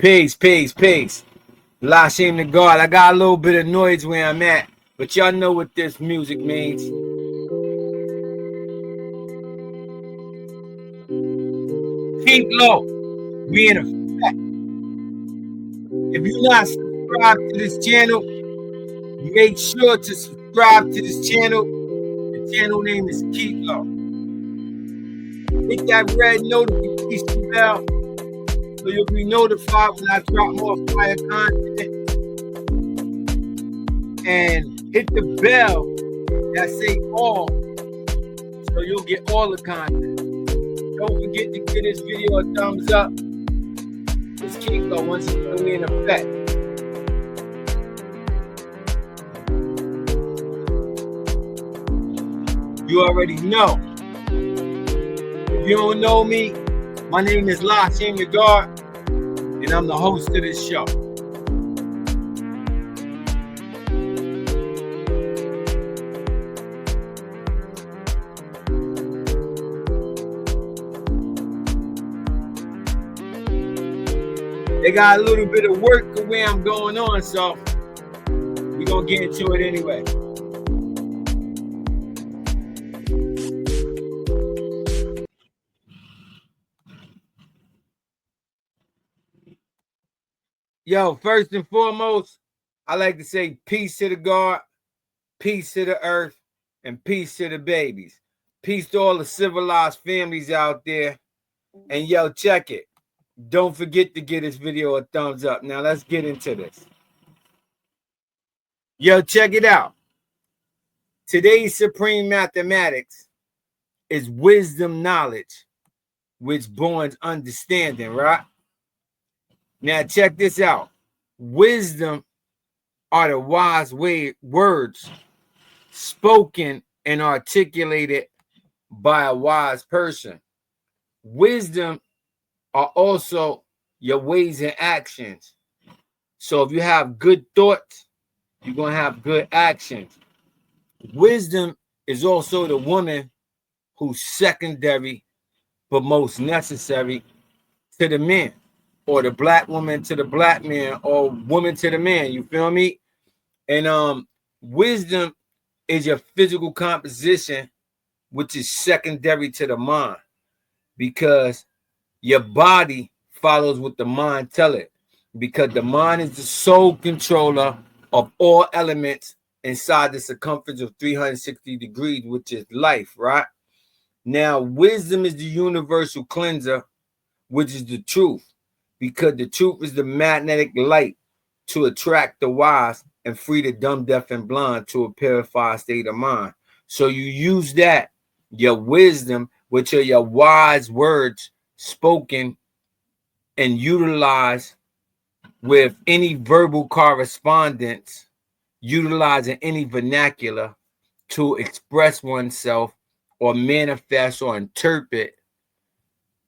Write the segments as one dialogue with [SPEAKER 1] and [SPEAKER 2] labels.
[SPEAKER 1] Peace, peace, peace. La shame to God. I got a little bit of noise where I'm at, but y'all know what this music means. KEEPLO. We in effect. If you're not subscribed to this channel, make sure to subscribe to this channel. The channel name is KEEPLO. Hit that red notification bell so you'll be notified when I drop more fire content. And hit the bell that say all so you'll get all the content. Don't forget to give this video a thumbs up. It's KEEPLO once again, we in effect. You already know. If you don't know me, my name is La Shame to God, and I'm the host of this show. They got a little bit of work the way I'm going on, so we're gonna get into it anyway. Yo, first and foremost, I like to say peace to the God, peace to the earth, and peace to the babies. Peace to all the civilized families out there. And yo, check it. Don't forget to give this video a thumbs up. Now let's get into this. Yo, check it out. Today's supreme mathematics is wisdom knowledge, which Bourne's understanding, right? Now check this out. Wisdom are the wise words spoken and articulated by a wise person. Wisdom are also your ways and actions. So if you have good thoughts, you're going to have good actions. Wisdom is also the woman who's secondary but most necessary to the men, or the black woman to the black man, or woman to the man. You feel me? And wisdom is your physical composition, which is secondary to the mind, because your body follows what the mind tell it, because the mind is the sole controller of all elements inside the circumference of 360 degrees, which is life, right? Now, wisdom is the universal cleanser, which is the truth, because the truth is the magnetic light to attract the wise and free the dumb, deaf, and blind to a purified state of mind. So you use that, your wisdom, which are your wise words spoken and utilized with any verbal correspondence, utilizing any vernacular to express oneself or manifest or interpret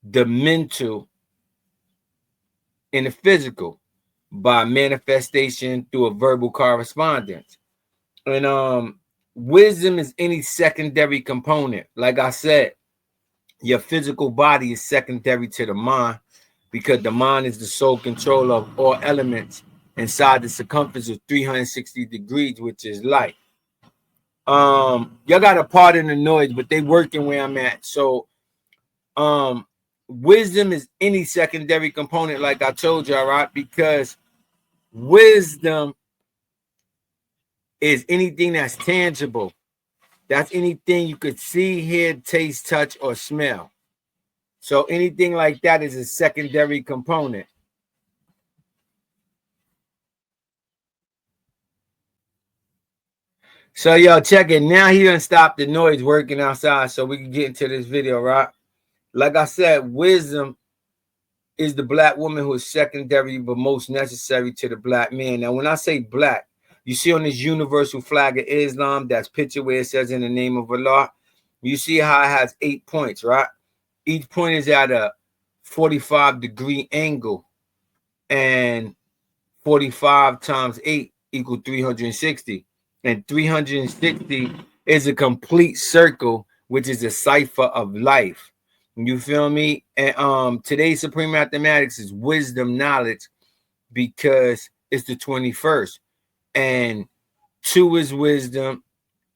[SPEAKER 1] the mental in the physical by manifestation through a verbal correspondence. And wisdom is any secondary component. Like I said, your physical body is secondary to the mind, because the mind is the sole controller of all elements inside the circumference of 360 degrees, which is light. Y'all got to pardon the noise, but they working where I'm at. So wisdom is any secondary component, like I told y'all, right? Because wisdom is anything that's tangible. That's anything you could see, hear, taste, touch, or smell. So anything like that is a secondary component. So yo, check it. Now he done stopped the noise working outside so we can get into this video, right? Like I said, wisdom is the black woman who is secondary but most necessary to the black man. Now, when I say black, you see on this universal flag of Islam, that's picture where it says in the name of Allah, you see how it has 8 points, right? Each point is at a 45-degree angle, and 45 times 8 equals 360. And 360 is a complete circle, which is a cipher of life. You feel me? And today's supreme mathematics is wisdom knowledge, because it's the 21st. And 2 is wisdom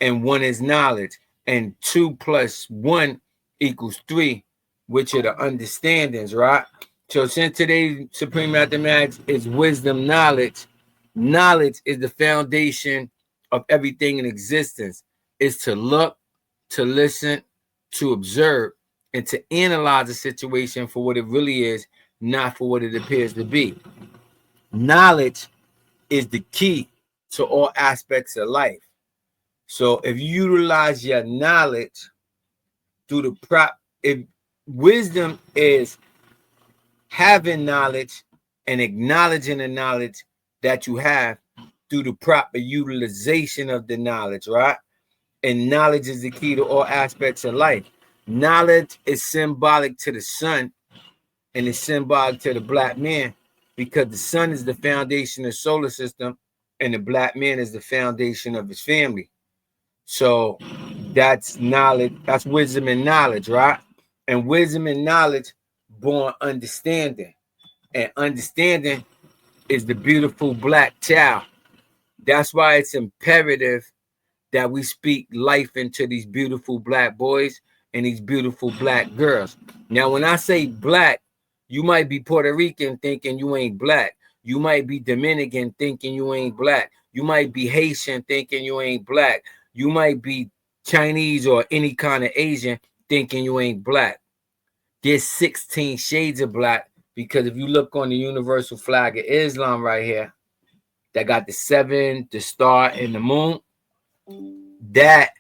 [SPEAKER 1] and 1 is knowledge. And 2 plus 1 equals 3, which are the understandings, right? So since today's Supreme Mathematics is wisdom knowledge, knowledge is the foundation of everything in existence. Is to look, to listen, to observe, and to analyze a situation for what it really is, not for what it appears to be. Knowledge is the key to all aspects of life. So if you utilize your knowledge through the if wisdom is having knowledge and acknowledging the knowledge that you have through the proper utilization of the knowledge, right? And knowledge is the key to all aspects of life. Knowledge is symbolic to the sun and it's symbolic to the black man because the sun is the foundation of the solar system and the black man is the foundation of his family. So that's knowledge, that's wisdom and knowledge, right? And wisdom and knowledge born understanding. And understanding is the beautiful black child. That's why it's imperative that we speak life into these beautiful black boys and these beautiful black girls. Now, when I say black, you might be Puerto Rican thinking you ain't black. You might be Dominican thinking you ain't black. You might be Haitian thinking you ain't black. You might be Chinese or any kind of Asian thinking you ain't black. There's 16 shades of black because if you look on the universal flag of Islam right here, that got the 7, the star, and the moon. That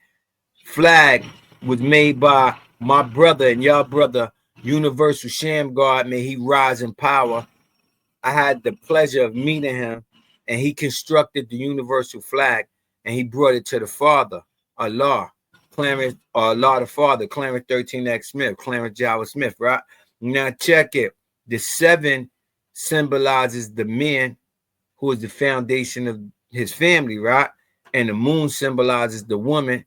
[SPEAKER 1] flag was made by my brother and your brother, Universal Shamgar. May he rise in power. I had the pleasure of meeting him, and he constructed the universal flag, and he brought it to the Father, Allah, Clarence, Allah the Father, Clarence 13X Smith, Clarence Java Smith, right? Now check it. The 7 symbolizes the man who is the foundation of his family, right? And the moon symbolizes the woman,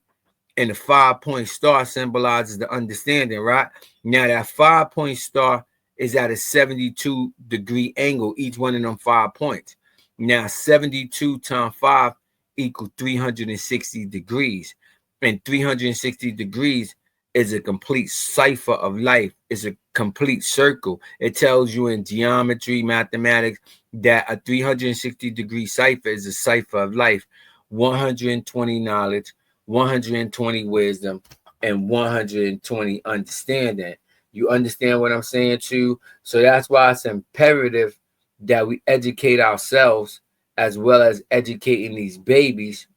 [SPEAKER 1] and the 5-point star symbolizes the understanding, right? Now that 5-point star is at a 72-degree angle, each one of them 5 points. Now 72 times 5 equals 360 degrees. And 360 degrees is a complete cipher of life. It's a complete circle. It tells you in geometry, mathematics, that a 360-degree cipher is a cipher of life. 120 knowledge, 120 wisdom, and 120 understanding. You understand what I'm saying too? So that's why it's imperative that we educate ourselves as well as educating these babies,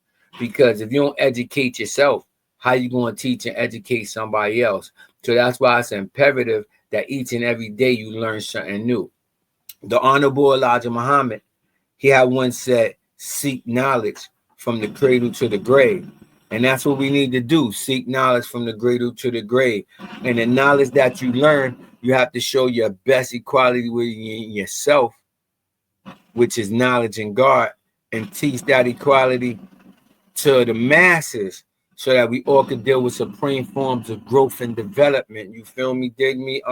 [SPEAKER 1] because if you don't educate yourself, how you going to teach and educate somebody else? So that's why it's imperative that each and every day you learn something new. The Honorable Elijah Muhammad, he had once said, seek knowledge from the cradle to the grave. And that's what we need to do, seek knowledge from the cradle to the grave. And the knowledge that you learn, you have to show your best equality within yourself, which is knowledge in God, and teach that equality to the masses so that we all can deal with supreme forms of growth and development. You feel me? Dig me?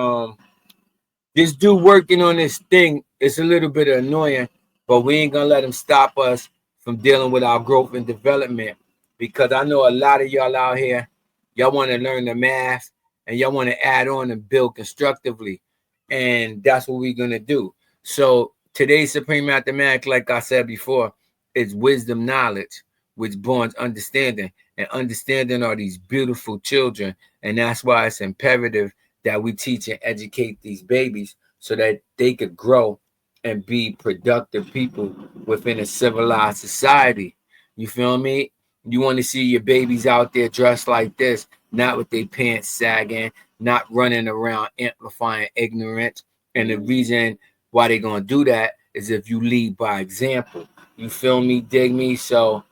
[SPEAKER 1] This dude working on this thing, it's a little bit annoying, but we ain't gonna let him stop us from dealing with our growth and development, because I know a lot of y'all out here, y'all want to learn the math and y'all want to add on and build constructively, and that's what we're gonna do. So today's Supreme Mathematics, like I said before, is wisdom knowledge, which borns understanding, and understanding are these beautiful children, and that's why it's imperative that we teach and educate these babies so that they could grow and be productive people within a civilized society. You feel me? You want to see your babies out there dressed like this, not with their pants sagging, not running around amplifying ignorance. And the reason why they're going to do that is if you lead by example. You feel me? Dig me? So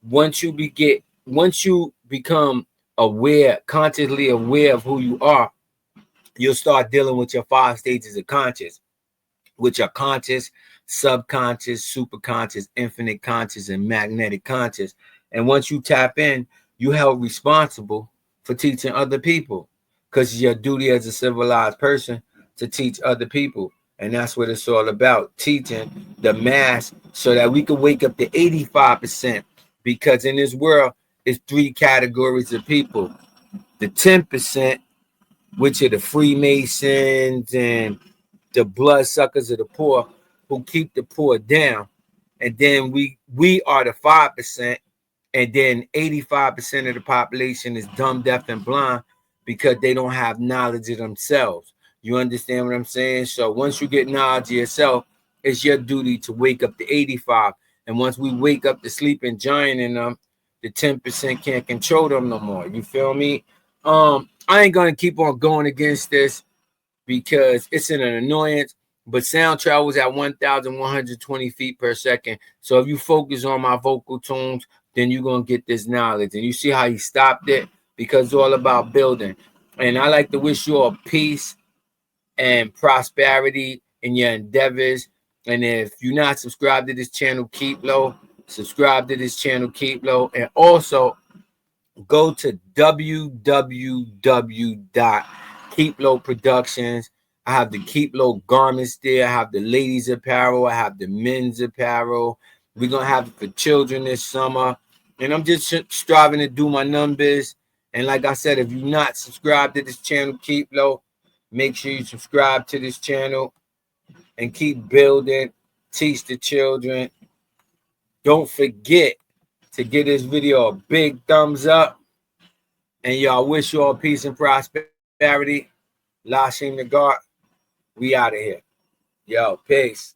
[SPEAKER 1] once you become aware, consciously aware of who you are, you'll start dealing with your 5 stages of conscious, which are conscious, subconscious, superconscious, infinite conscious, and magnetic conscious. And once you tap in, you held responsible for teaching other people, because it's your duty as a civilized person to teach other people. And that's what it's all about, teaching the mass so that we can wake up to 85%. Because in this world, it's 3 categories of people. The 10%, which are the Freemasons and the bloodsuckers of the poor who keep the poor down. And then we are the 5%. And then 85% of the population is dumb, deaf, and blind because they don't have knowledge of themselves. You understand what I'm saying? So once you get knowledge of yourself, it's your duty to wake up to 85. And once we wake up the sleeping giant in them, the 10% can't control them no more. You feel me? I ain't gonna keep on going against this because it's an annoyance. But sound travels at 1,120 feet per second. So if you focus on my vocal tones, then you're going to get this knowledge. And you see how he stopped it? Because it's all about building. And I like to wish you all peace and prosperity in your endeavors. And if you're not subscribed to this channel, KEEPLO, subscribe to this channel, KEEPLO. And also go to www.KEEPLO Productions. I have the KEEPLO garments there. I have the ladies apparel. I have the men's apparel. We're going to have it for children this summer. And I'm just striving to do my numbers. And like I said, if you're not subscribed to this channel, KEEPLO, make sure you subscribe to this channel and keep building. Teach the children. Don't forget to give this video a big thumbs up. And y'all, wish you all peace and prosperity. La Shim the God. We out of here. Yo, peace.